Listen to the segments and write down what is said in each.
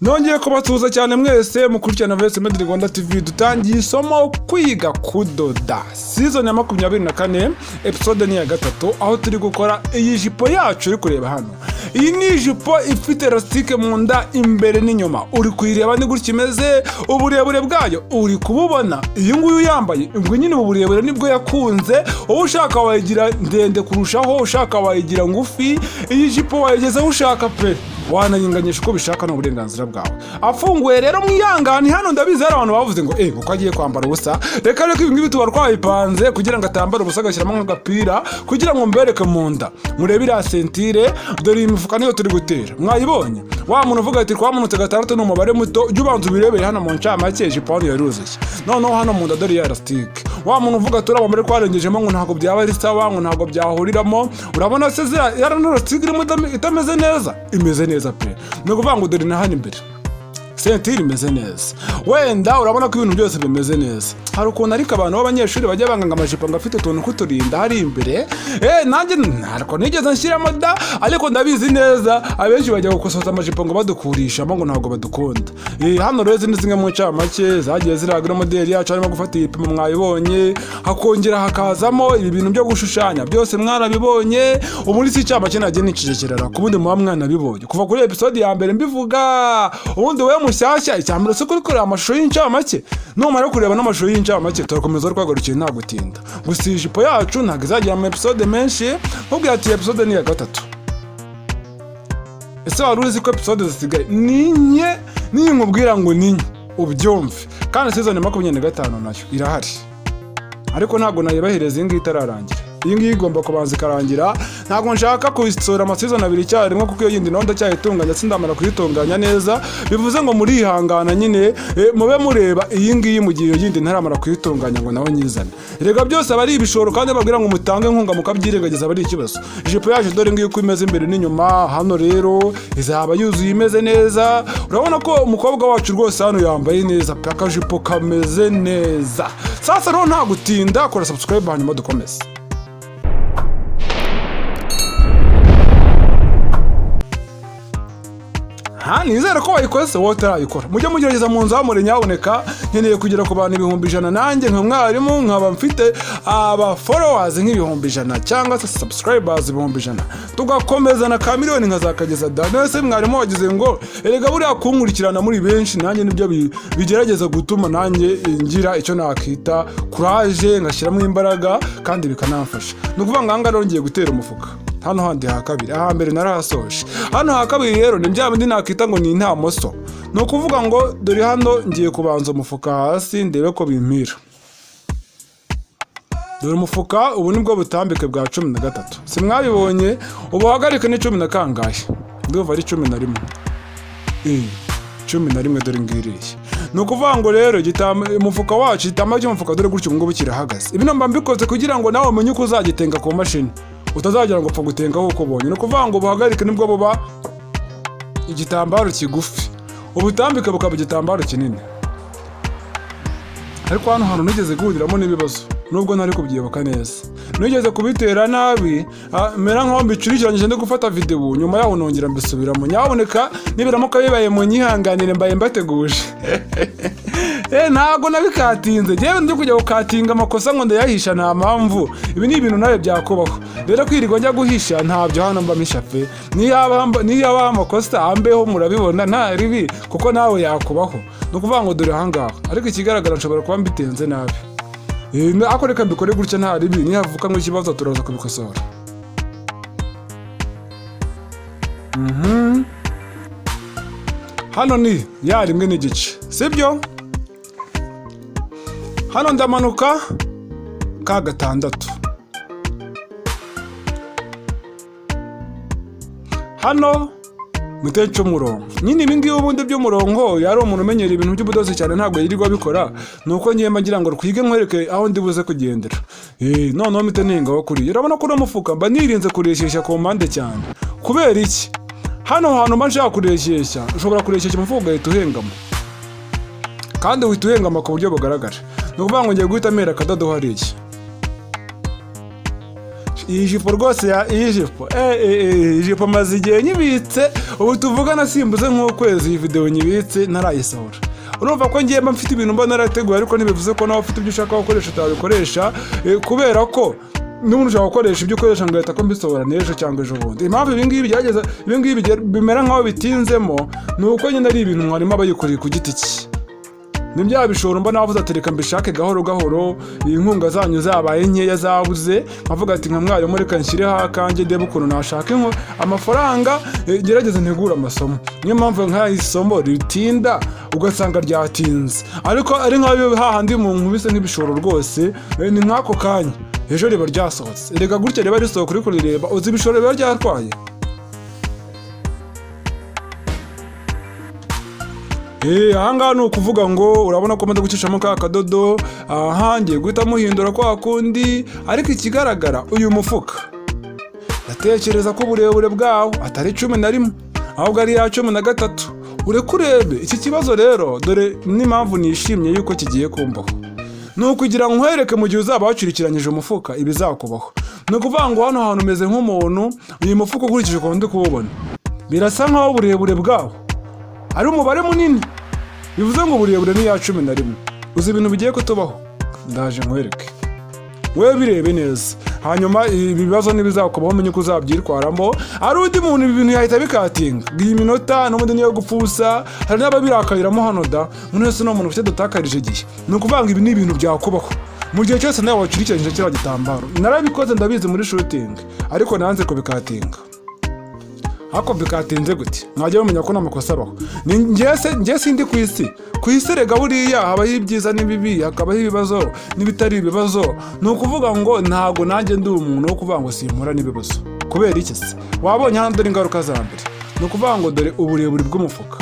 Nongeye kubatuza cyane mwese mukurikirana S24 Rwanda TV. Dutangiye isomo kwiga kudoda season ya 24 episode ni ya 3, aho turi gukora iyi jipo yacu uri kureba hano. Iyi ni ijipo ifite rastike munda imbere n'inyuma. Uri kuyireba ni gutya imeze, uburebure bwayo uri kububona. Iyi nguyu yambaye ngo nyine uburebure nibwo yakunze. Wowe ushaka wayigira ndende kurushaho, ushaka wayigira ngufi. Iyi jipo wayigeze ushaka pe, wanayinganyisha uko bishaka n'uburenganzira bwawe. Afunguye rero mwihangane, hano ndabizi hari abantu bavuze ngo uko agiye kwambara ubusa. Reka ibi ngibi tuba twayipanze kugira ngo atambara ubusa agashyiramo nk'agapira kugira ngo mbereke munda. Murebe iriya sentire, dore iyi mifuka niyo turi gutera. Mwayibonye? Wa muntu uvuga ati twamunutse 6 n'umubare muto, ujye ubanza ubirebere hano mu ncamake jipo hano yaruzuye. Noneho hano munda dore ya rastike. Wa muntu uvuga turaba muri kwarengejemo ngo ntago byaba ari sawa, ngo ntago byahuriramo. Urabona se ya rastike irimo itameze neza? Imeze neza pe. No kuvuga ngo dore na hano imbere sentire imeze neza. Wenda urabona ko ibintu byose bimeze neza. Hari ukuntu ariko abantu b'abanyeshuri bajya banganga amajipo ngo afite utuntu kuturinda hari imbere. Nanjye ntariko nigeze nshyiramo da, ariko ndabizi neza abenshi bajya gukosoza amajipo ngo badukurishamo ngo ntago badukunda. Hano rero ni zimwe mu ncamake zagiye ziragira modeli yacu, harimo gufata ibipimo mwayibonye, hakongera hakazamo ibi bintu byo gushushanya byose mwarabibonye. Ubundi si ncamake nagiye nicecekera ku bundi muba mwanabibonye kuva kuri episode ya mbere mbivuga. Ubundi we mushyashya icyambere se kuri kureba amashusho y'incamake, numara kureba n'amashusho y'incamake turakomeza rwagarukiye nta gutinda. Gusa ijipo yacu ntabwo izagira ama episode menshi, nkubwira ati episode ni ya 3. Ese wari uzi ko episode zisigaye ninye nkubwira ngo ninye ubyumve, kandi season ya 25 nayo irahari, ariko ntabwo nayibahereza iyi ngiyi itararangira. Iyi ngiyi igomba kubanza ikarangira. Ntabwo nshaka kuyisora amasezon 2 icyarimwe kuko iyo yindi naho ndacyayitunganya sindamara kuyitunganya neza. Bivuze ngo muri ihangana nyine mube mureba iyi ngiyi mu gihe yindi ntaramara kuyitunganya ngo naho nyizane. Rega byose abari ibishoro kandi babwira ngo mutange nkunga mukabyirengagiza abari ikibazo. Ijipo yaje dore ngiye uko imeze imbere n'inyuma. Hano rero izaba yuzuye imeze neza. Urabona ko umukobwa wacu rwose hano yambaye neza, paka jipo kameze neza. Sasa rero nta gutinda, kora subscribe hanyuma dukomeze. Nizere ko wayikoze wowe utarayikora. Mujye mugerageza mu nzamure nyaboneka. Nkeneye kugera ku bantu 100,000 nanjye nka mwarimu nkaba mfite aba followers nk'ibihumbi 100 cyangwa se subscribers 100,000. Tugakomeza na kamiliyoni nkazakageza da. Nese mwarimu wagize ngo erega buriya kunkurikirana muri benshi, nanjye nibyo bigerageza gutuma nanjye ngira icyo nakita courage, ngashyiramo imbaraga kandi bikanamfasha. Nukuvuga ngo anga ngiye gutera umufuka. Hano handi ha kabiri, aha mbere narahasoje. Hano ha kabiri rero ni bya bindi nakita ngo ni intamoso. No kuvuga ngo dore hano ngiye kubanza umufuka hasi ndebe ko bimpira. Dore umufuka ubu nibwo butambike bwa 13. Si mwabibonye? Ubu hagarika ni 10 na kangahe? Ndumva ari 11. 11 dore ngiriye. No kuvuga ngo rero umufuka wacu gitamba cy'umufuka dore gutyo ngo bukirahagaze. Ibi namba mbikoze kugira ngo nawe umenye uko uzagitenga ku mashini. Utazagira ngo upfa gutenga uko ubonye. No kuvuga ngo buhagarike nibwo buba igitambaro kigufi, ubutambike bukaba igitambaro kinini. Ariko hano hantu nigeze guhuriramo n'ibibazo nubwo ntari kubyibuka neza. Nigeze kubitera nabi, mera nkaho mbicurikiranyije ndi gufata video, nyuma yaho nongera mbisubiramo. Nyaboneka nibiramuka bibaye mu nyihanganire mbaye mbateguje. Ntago nabikatinze. Jewe ndi kujya gukatinga amakosa ngo ndayahisha nta mpamvu. Ibi ni ibintu nawe byakubaho. Rero kwirirwa njya guhisha ntabyo hano mba mishape. Niyaba amakosa ambeho murabibona nta ribi kuko nawe yakubaho. No kuvuga ngo dore ahangaha, ariko ikigaragara nshobora kuba mbitenze nabi. Ako reka mbikore gutya nta ribi, nihavuka ngo ikibazo turaza kubikosora. Hano ni ya 1 n'igice, sibyo? Hano ndamanuka ka 6. Hano mutecho umurongo. Nyine ibi ngibi ubundi by'umurongo yari umuntu umenyera ibintu by'ubudozi cyane ntabwo yirirwa bikora. Nuko ngiyemba ngira ngo twige nkwereke aho ndibuze kugendera. Noneho mite ningaho kuri. Urabona ko umufuka mba nirinze kureshesha ku mpande cyane. Kubera iki? Hano hantu mba nshaka kureshesha, ushobora kureshesha umufuka ugahita uhengama. Kandi uhita uhengama ku buryo bugaragara. Nukuvuga ngo ngiye guhita mera akadodo hariya. iyi jipo rwose iyi jipo ijipo maze igihe nyibitse, ubu tuvugana simbuze nk'ukwezi iyi video nyibitse ntarayisohora. Urumva ko ngiye mfite ibintu mba narateguye, ariko ntibivuze ko nawe ufite ibyo ushaka gukoresha utabikoresha, kubera ko n'umuntu ushaka gukoresha ibyo ukoresha ngo leta ko mbisohora n'ejo cyangwa ejo bundi. Impamvu ibi ngibi bimera nk'aho bitinzemo ni uko nyine ari ibintu mwarimo abayikoreye ku giti cye. Ni bya bishoro mba navuze ati reka mbishake gahoro gahoro, inkunga zanyu zabaye nkeya zabuze, nkavuga ati nka mwarimu reka nshyireho akanjye ndebe ukuntu nashaka amafaranga gerageze ntegura amasomo. Niyo mpamvu nka isomo ritinda ugasanga ryatinze, ariko ari nkaho hahandi mu nkubise nk'ibishoro rwose ni nk'ako kanya ejo riba ryasohotse. Reka gutya riba risohoka uri kurireba uzi ibishoro biba ryatwaye. Ahangaha ni ukuvuga ngo urabona ko maze gucishamo ka kadodo, ngiye guhita muhindura kwa kundi, ariko ikigaragara uyu mufuka ndatekereza ko uburebure bwawo atari 11 ahubwo ari 13. Ureke urebe iki kibazo rero, dore n'impamvu nishimye yuko kigiye kumbaho. Ni ukugira ngo nkwereke mu gihe uzaba wacurikiranyije umufuka ibizakubaho. Ni ukuvuga ngo hano hantu umeze nk'umuntu, uyu mufuka ukurikije uko ndi kuwubona birasa nk'aho uburebure bwawo ari umubare munini, bivuze ngo uburebure ni 11. Uzi ibintu bigiye kutubaho, ndaje nkwereke wewe birebe neza, hanyuma ibibazo nibizakubaho umenye ko uzabyitwaramo. Ari undi muntu ibi bintu yahita bikatinga iyi minota n'ubundi niyo gupfusa, hari n'ababirakariramo hano da umuntu wese no muntu ufite dutakarije igihe. Ni ukuvuga ngo ibi ni ibintu byakubaho mu gihe cyose nawe wacurikiranyije kiriya gitambaro. Narabikoze ndabizi muri shooting, ariko nanze kubikatinga. Hako bikatinze gute mwajya bamenya ko namakosa abaho. Njye sindi ku isi rega buriya habaho ibyiza n'ibibi, hakabaho ibibazo n'ibitari ibibazo. Ni ukuvuga ngo ntago nanjye ndi umuntu wo kuvuga ngo simpura n'ibibazo. Kubera iki se? Wabonye hano dore ingaruka za mbere. Ni ukuvuga ngo dore uburebure bw'umufuka,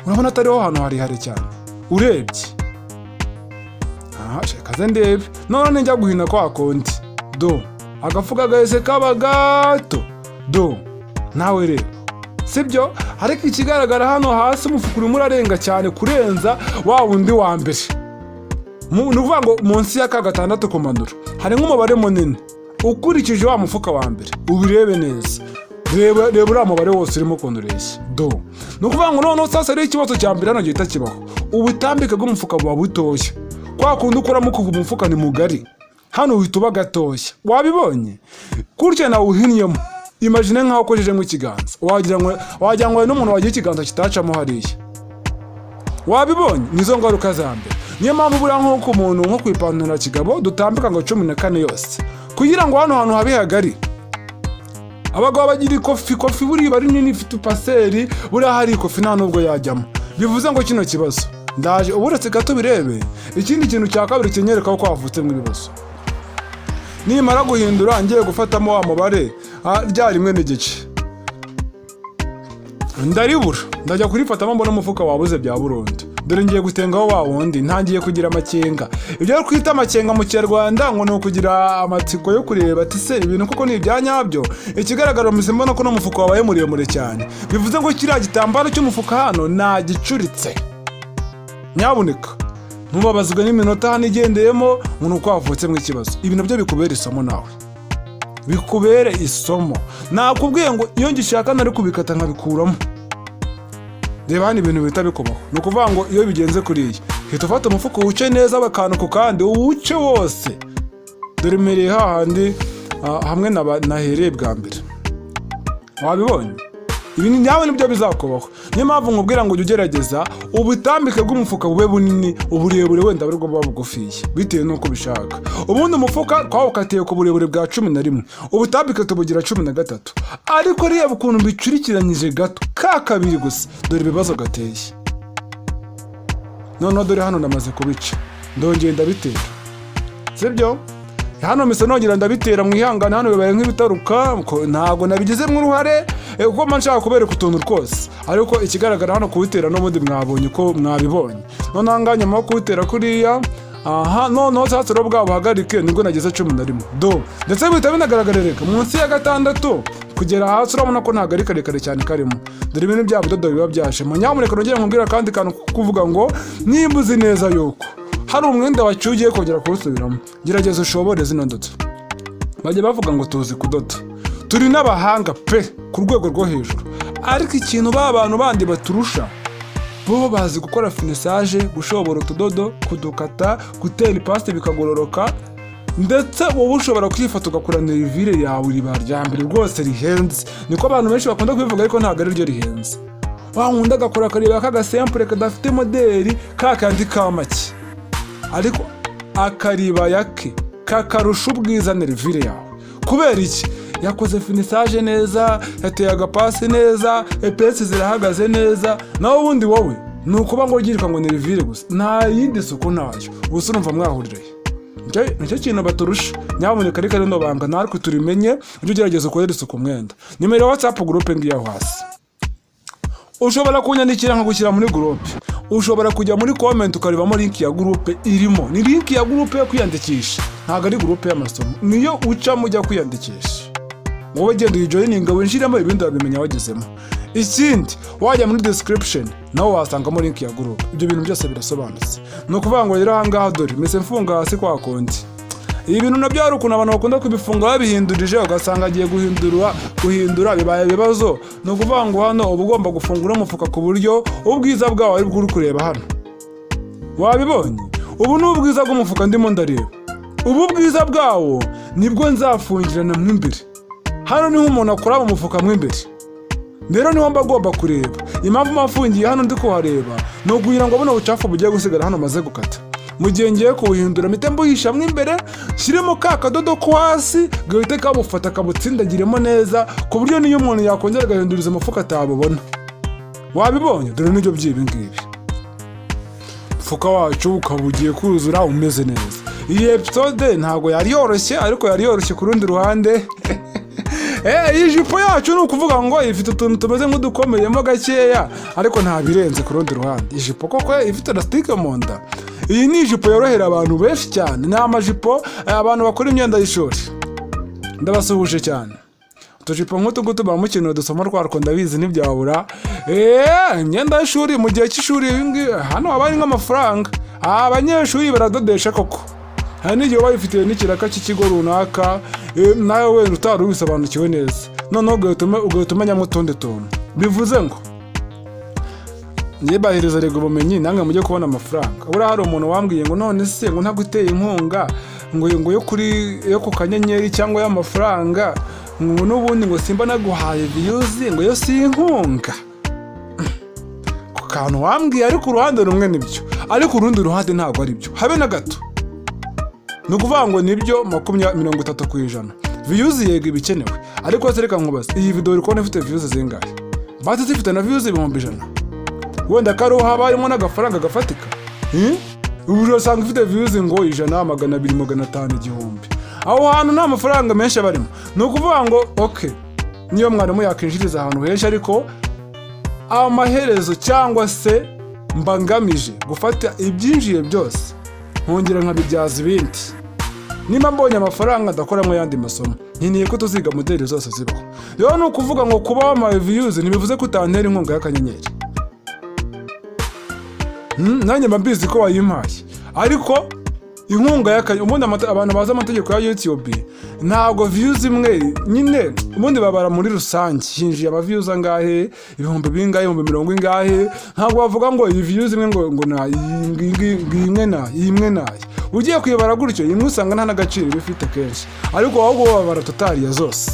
urabona atariho hano harihare cyane urebye. Shakaze ndebe none njya guhina kwa konti do agafuka gahese kaba gato do nawe rero sibyo. Ariko ikigaragara hano hasi umufuka urimo urarenga cyane kurenza wa wundi wa mbere. Ni ukuvuga ngo munsi ya ka 6 kumanura hari nk'umubare munini ukurikije wa mufuka wa mbere. Ubirebe neza, reba uriya mubare wose urimo kundureshya do. Ni ukuvuga ngo noneho sasa rero ikibazo cya mbere hano gihita kibaho, ubutambike bw'umufuka buba butoshye. Kwa kundi ukoramo kuva umufuka ni mugari, hano uhita uba gatoshya. Wabibonye kurya nawe uhinyemo, imagine nkaho ukojeje ikiganza, wagira ngo n'umuntu wagiye ikiganza kitacamo hariya. Wabibonye nizo ngaruka za mbere. Niyo mpamvu buriya nko ku muntu nko kwipantara kigabo dutambika ngo 14 yose kugira ngo hano hantu habe hagari. Abagabo bagira ikofi buri bari nini ifite paseri, buriya hari ikofi nta nubwo yajyamo. Bivuze ngo kino kibazo ndaje uburetse gato birebe. Ikindi kintu cya kabiri kinyereka ko wavutse mu bibazo, nimara guhindura ngiye gufatamo wa mubare rya 1 ndaribura, ndajya kurifatamo mbona umufuka wabuze bya burundu. Dore ngiye gutengaho wa wundi, ntangiye kugira amakenga. Ibyo kwita amakenga mu Kinyarwanda ngo ni ukugira amatsiko yo kureba ati se ibintu koko ni ibyanyabyo. Ikigaragara mu mbona ko n'umufuka wabaye muremure cyane, bivuze ngo kiriya gitambaro cy'umufuka hano nagicuritse. Nyabuneka ntubabazwe n'iminota hano igendeyemo umuntu uko wavutse mu ikibazo. Ibintu byo bikubera isomo nawe, bikubere isomo. Nakubwiye ngo iyo ngishaka nari kubikata nkabikuramo. Reba hano ibintu bita bikubaho. Ni ukuvuga ngo iyo bigenze kuriya hita ufata umufuka uwuce neza akantu ku kandi uwuce wose. Dore mereye hahandi hamwe nahereye bwa mbere. Wabibonye? Ibi nyawe nibyo bizakubaho. Niyo mpamvu nkubwira ngo ujye ugerageza ubutambike bw'umufuka bube bunini, uburebure wenda buri bwo bugufiye bitewe nuko bishaka. Ubundi umufuka twawukatiye ku burebure bwa 11, ubutambike tubugira 13. Ariko reba ukuntu bicurikiranyije gato ka kabiri gusa, dore ibibazo gateye. None dore hano ndamaze kubica, ndongeye ndabitera sibyo. Hano mise nongera ndabitera mu ihangana, hano bibaye nk'ibitaruka, ntago nabigizemo uruhare kuko manshaka kubereka utuntu twose. Ariko ikigaragara hano kuwitera n'ubundi mwabonye ko mwabibonye. None anganya mo kuwitera kuriya, noneho sasa rero bwabo buhagarike nibwo nageze 11 do. Ndetse bihita binagaragarereka munsi ya 6 kugera hasi, urabona ko ntago ari karekare cyane karimo. Dore ibintu bya budodo biba byashemo. Nyamuneka nongera nkubwira kandi kantu kuvuga ngo nimba uzi neza yuko hari umwenda wacyugiye kongera kuwusubiramo, gerageza ushobore zino ndodo. bajya bavuga ngo tuzi kudoda, turi n'abahanga pe ku rwego rwo hejuru, ariko ikintu bantu bandi baturusha, bo bazi gukora finisage, gushobora utudodo, kudukata, gutera ipasi bikagororoka, ndetse wowe ushobora kwifata ugakora nerivire yawe riba rya mbere rwose rihenze. Niko abantu benshi bakunda kubivuga, ariko ntabwo ari ryo rihenze. Wankunda agakora akareba k'agasempure kadafite moderi kakandi kamake, ariko akaribaya ke kakarusha ubwiza nerivire yawe. Kubera iki? Yakoze finisage neza, yateye agapasi neza, epesi zirahagaze neza, nawe ubundi wowe ni ukuba ngo ugirirwa ngo nerivire gusa, nta yindi suku nayo. Ubusa urumva mwahurirayo. Nicyo kintu baturusha. Nyamuneka reka rino banga natwe turimenye, ujye ugerageza ukorere isuku umwenda. Nimero ya WhatsApp groupe ngiyo hasi. Ushobora kunyandikira nkagushyira muri groupe. Ushobora kujya muri comment ukaribamo link ya groupe irimo. Ni link ya groupe yo kwiyandikisha. Ntabwo ari groupe y'amasomo. Niyo uca mujya kwiyandikisha. Wowe genda uyijoyininga winjiremo ibindi wabimenya wagezemo. Ikindi wajya muri description naho wasangamo link ya groupe. Ibyo bintu byose birasobanutse. Ni ukuvuga ngo rero ahangaha dore mese mfunga hasi kwa konti. Ibi bintu nabyo hari ukuntu abantu bakunda kubifunga babihindurije, ugasanga agiye guhindura bibaye ibibazo. Ni ukuvuga ngo hano uba ugomba gufungura umufuka ku buryo ubwiza bwawo ari bwo uri kureba hano. Wabibonye? Ubu ni ubwiza bw'umufuka ndimo ndareba. Ubu bwiza bwawo nibwo nzafungirana mo imbere. Hano niho umuntu akora mu mufuka mo imbere. Rero niho mba agomba kureba. Impamvu mafungiye hano ndi kuhareba ni ukugira ngo buno bucafu bugiye gusigara hano maze gukata. Mu gihe ngiye kuwuhindura mpite mbuhisha mo imbere, shyiremo ka kadodo ko hasi gahite kabufata kabutsindagiremo neza, ku buryo niyo umuntu yakongera agahinduriza umufuka atabubona. Wabibonye? Dore nibyo by'ibi ngibi. Umufuka wacu ukaba ugiye kuzura umeze neza. Iyi episode ntabwo yari yoroshye, ariko yari yoroshye ku rundi ruhande. Ijipo yacu ni ukuvuga ngo ifite utuntu tumeze nk'udukomeyemo gakeya, ariko nta birenze ku rundi ruhande. Ijipo koko ifite rastike munda. Iyi ni ijipo yorohera abantu benshi cyane. Ni amajipo abantu bakora imyenda y'ishuri. Ndabasuhuje cyane. Utujipo nk'utu ngutu ba mukino dusoma twarwo ndabizi ntibyabura. Imyenda y'ishuri mu gihe cy'ishuri hano haba hari nk'amafaranga. Abanyeshuri baradodesha koko. Hari n'igihe bayifitiye n'ikiraka cy'ikigo runaka, nawe wenda utari ubisobanukiwe neza. Noneho ugahita umenya utundi tuntu. Bivuze ngo bahiriza rego ubumenyi nange mujye kubona amafaranga. Buriya hari umuntu wambwiye ngo none se ngo ntaguteye inkunga ngo yo ku kanyenyeri cyangwa y'amafaranga ngo n'ubundi ngo simba naguhaye views ngo yo si inkunga. Ku kantu wambwiye, ariko uruhande rumwe nibyo, ariko urundi ruhande ntabwo ari byo habe na gato. Ni ukuvuga ngo nibyo 30% views yego ibikenewe, ariko reka nkubaze, iyi video uri kubona ifite views zingahe? Bati zifite na views 100,000. Wenda karo haba harimo n'agafaranga gafatika. Ubu urasanga ifite views ngo 100, 200, 500, 1000. Aho hantu nta mafaranga menshi abarimo. Ni ukuvuga ngo okay, niyo mwarimu yakinjiriza ahantu henshi, ariko amaherezo cyangwa se mbangamije gufata ibyinjiye byose nkongera nkabibyaza ibindi. Nimba mbonye amafaranga ndakoramo yandi masomo, nkeneye ko tuziga modeli zose zibaho. Rero ni ukuvuga ngo kuba ama views ntibivuze ko utantera inkunga y'akanyenyeri. Nanjye mbizi ko wayimpaye, ariko inkunga y'akanyenyeri ubundi abantu bazi amategeko ya YouTube ntabwo views imwe nyine ubundi babara muri rusange. Hinjiye aba views angahe, ibihumbi bingahe, 50 ingahe. Ntabwo bavuga ngo iyi views imwe ngo na imwe nayi. Ugiye kwibara gutyo imwe usanga nta n'agaciro bifite kenshi, ariko ahubwo babara totaliya zose.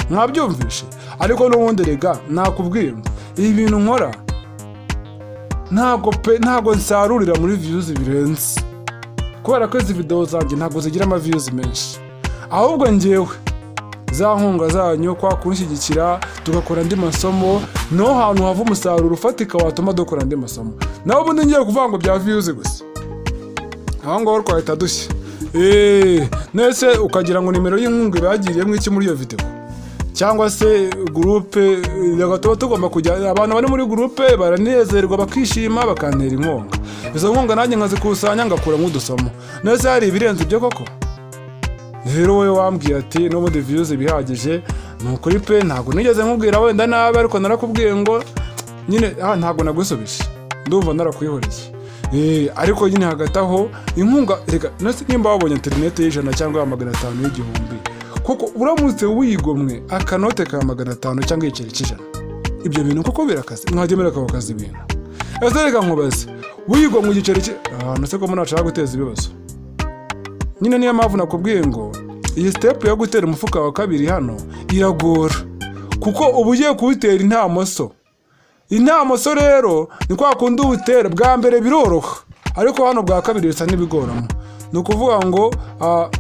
Mwabyumvishe? Ariko n'ubundi rega nakubwiye ngo ibi bintu nkora ntabwo nsarurira muri views birenze, kubera ko izi video zanjye ntabwo zigira ama views menshi. Ahubwo ngewe za nkunga zanyu kwa kunshyigikira tugakora andi masomo, no hantu hava umusaruro ufatika watuma dukora andi masomo. Naho ubundi ngiye kuvuga ngo bya views gusa, aho ngaho twahita dushya. Nese ukagira ngo nimero y'inkunga bagiriyemo iki muri iyo video, cyangwa se groupe yagatoba tugomba kujya. Abantu bari muri groupe baranezerwa bakishima bakantera inkunga. Izo nkunga nanjye nkazikusanya ngakura nk'udusomo. Nese hari ibirenze ibyo koko? Rero wowe wambwiye ati n'ubundi views bihagije, nukuri pe ntabwo nigeze nkubwira wenda nabi, ariko narakubwiye ngo nyine ntabwo nagusubije, ndumva narakwihoreye. Ariko nyine hagati aho inkunga rega nese nimba wabonye internet y'100 cyangwa 500 y'igihumbi, kuko uramutse wigomwe akanote ka 500 cyangwa igiceri cy'ijana, ibyo bintu kuko birakaze mwagemera ko kazi ibintu. Ese reka nkubaze, wigomwe igiceri nose ko muna nshaka guteza ibibazo. Nyine niyo mpamvu nakubwiye ngo iyi step yo gutera umufuka wa kabiri hano iragora, kuko ubugiye kuwutera intamoso rero ni kwa kundi ubutera bwa mbere biroroha, ariko hano bwa kabiri bisa n'ibigoramo. Ni ukuvuga ngo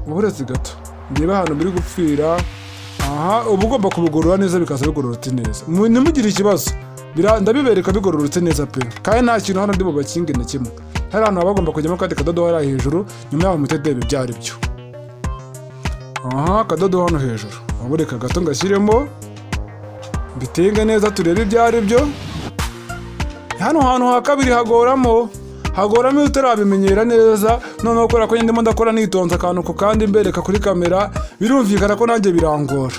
uburetse gato ndeba hano biri gupfira, uba ugomba kubigorora neza bikaza bigororotse neza. Ntimugire ikibazo, ndabibereka bigororotse neza pe, kandi nta kintu hano ndi bubakinge na kimwe. Hari ahantu bagomba kujyamo kandi kadodo hariya hejuru, nyuma yaho mutedebe byari byo. Kadodo hano hejuru abureka gato ngashyiremo mbitenge neza turebe ibyo ari byo. Hano hantu ha kabiri hagoramo utarabimenyera neza, noneho ukora ko ndimo ndakora nitonze akantu ko kandi mbereka kuri kamera, birumvikana ko nanjye birangora.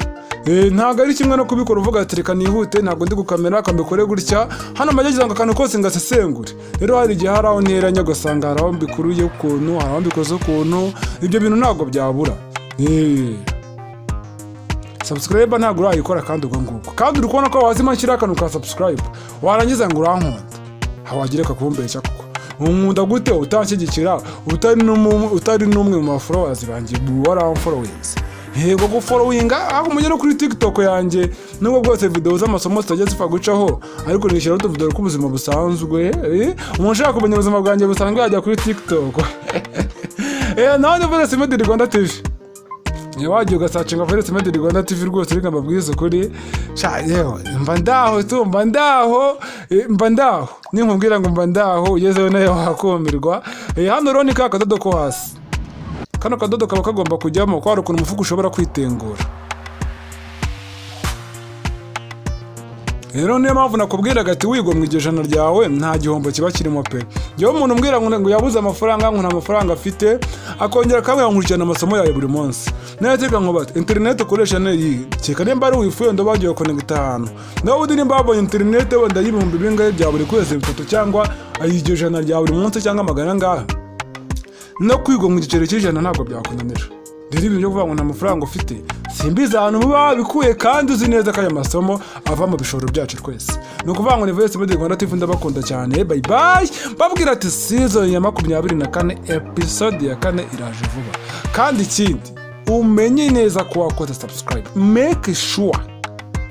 Ntago ari kimwe no kubikora uvuga ati reka nihute, ntago ndi gukamera akambikore gutya. Hano mageze ngo akantu kose ngasesengure. Rero hari igihe haraho nteranya gasanga haraho mbikuruye ukuntu, haraho mbikoze ukuntu, ibyo bintu ntago byabura. Subscribe ntago urayikora kandi ubwo nguko, kandi uri kubona ko wazima nshyira akantu ka subscribe warangiza ngo urankunda, hawagireka kumbeshya kuko nkunda gute utanshyigikira utari n'umwe mu followers banjye waramfollowings. Yego gufollowinga aho mugera kuri TikTok yanjye, nubwo bwose video z'amasomo zitajya zipfa gucaho, ariko nishyira utuvideo tw'ubuzima busanzwe. Umuntu ushaka kumenya ubuzima bwanjye busanzwe yajya kuri TikTok. Nawe ndivure Simedi Rwanda TV. Wagiye ugasacinga kuri Simedi Rwanda TV rwose reka mbabwize ukuri. Yewe mba ndaho ninkubwira ngo mba ndaho ugezeho nayo wakumirwa. Hano rero ni ka kadodo ko hasi. Kano kadodo kaba kagomba kujyamo kwa rukuntu umufuka ushobora kwitengura. Rero niyo mpamvu nakubwiraga ati wigomwe ijana ryawe nta gihombo kiba kirimo pe. Yewe umuntu umbwira ngo yabuze amafaranga, ngo nta mafaranga afite, akongera kamwe yankurikirana amasomo yawe buri munsi. Nateka nkubate internet ukoresha neyi cyeka nimba ari wifuye ndo bagiye connect ahantu. Nawe udi nimba babonye internet wenda y'ibihumbi bingahe bya buri kwezi 3 cyangwa ayiryo jana rya buri munsi cyangwa magana ngaha. No kwigomwa igiceri cy'ijana ntabwo byakunanira. Rero ibintu byo kuvuga ngo nta mafaranga ufite simbiza ahantu muba bikuye, kandi uzi neza ko aya masomo ava mu bishoro byacu twese. Ni ukuvuga ngo ni Reaso muri Rwanda TV, ndabakunda cyane. Bye bye. Babwira ati season ya 24 episode ya 4 iraje vuba. Kandi ikindi umenye neza ko wakoze subscribe. Make sure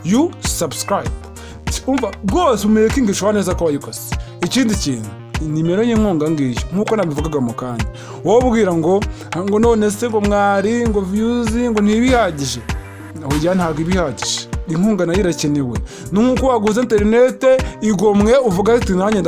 you subscribe. Umva rwose making sure neza ko wayikoze. Ikindi kintu nimero y'inkunga ngiyo nkuko nabivugaga mu kanya, wowe ubwira ngo none se ngo mwari ngo views ngo ntibihagije. Oya ntabwo ibihagije, inkunga nayo irakenewe. Nuko waguze internet igomwe uvuga ati nanjye